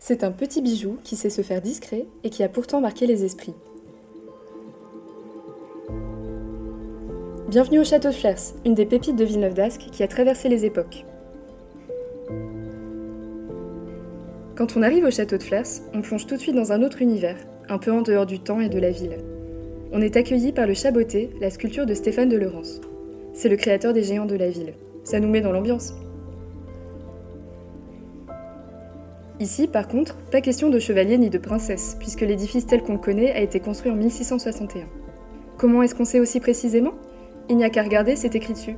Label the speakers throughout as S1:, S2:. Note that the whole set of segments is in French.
S1: C'est un petit bijou qui sait se faire discret et qui a pourtant marqué les esprits. Bienvenue au château de Flers, une des pépites de Villeneuve d'Ascq qui a traversé les époques. Quand on arrive au château de Flers, on plonge tout de suite dans un autre univers, un peu en dehors du temps et de la ville. On est accueilli par le Chaboté, la sculpture de Stéphane de Leurens. C'est le créateur des géants de la ville. Ça nous met dans l'ambiance. Ici, par contre, pas question de chevalier ni de princesse, puisque l'édifice tel qu'on le connaît a été construit en 1661. Comment est-ce qu'on sait aussi précisément ? Il n'y a qu'à regarder, c'est écrit dessus.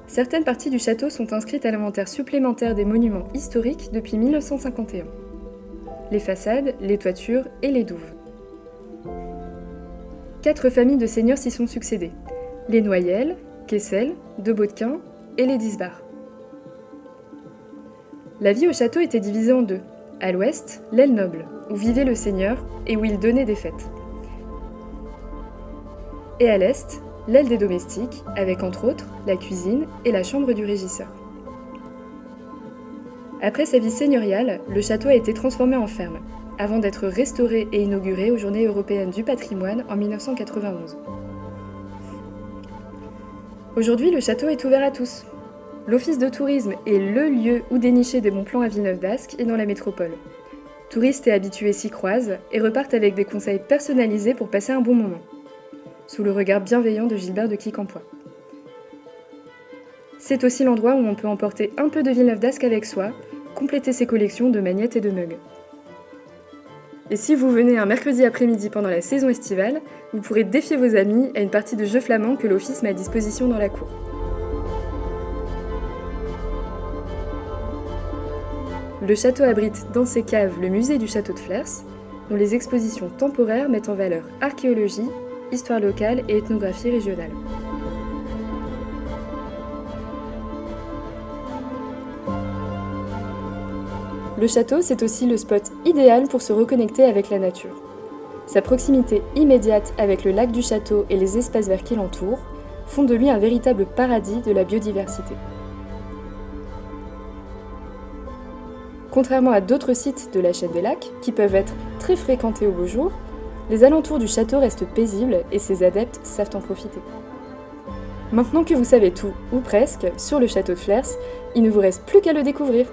S1: Certaines parties du château sont inscrites à l'inventaire supplémentaire des monuments historiques depuis 1951. Les façades, les toitures et les douves. 4 familles de seigneurs s'y sont succédées. Les Noyelles, Kessel, de Baudequin et les Disbar. La vie au château était divisée en deux. À l'ouest, l'aile noble, où vivait le seigneur et où il donnait des fêtes. Et à l'est, l'aile des domestiques, avec entre autres la cuisine et la chambre du régisseur. Après sa vie seigneuriale, le château a été transformé en ferme, avant d'être restauré et inauguré aux Journées européennes du patrimoine en 1991. Aujourd'hui, le château est ouvert à tous. L'office de tourisme est le lieu où dénicher des bons plans à Villeneuve d'Ascq et dans la métropole. Touristes et habitués s'y croisent et repartent avec des conseils personnalisés pour passer un bon moment, sous le regard bienveillant de Gilbert de Quincampoix. C'est aussi l'endroit où on peut emporter un peu de Villeneuve d'Ascq avec soi, compléter ses collections de magnettes et de mugs. Et si vous venez un mercredi après-midi pendant la saison estivale, vous pourrez défier vos amis à une partie de jeux flamands que l'office met à disposition dans la cour. Le château abrite dans ses caves le musée du château de Flers, dont les expositions temporaires mettent en valeur archéologie, histoire locale et ethnographie régionale. Le château, c'est aussi le spot idéal pour se reconnecter avec la nature. Sa proximité immédiate avec le lac du château et les espaces verts qui l'entourent font de lui un véritable paradis de la biodiversité. Contrairement à d'autres sites de la chaîne des lacs, qui peuvent être très fréquentés au beau jour, les alentours du château restent paisibles et ses adeptes savent en profiter. Maintenant que vous savez tout, ou presque, sur le château de Flers, il ne vous reste plus qu'à le découvrir.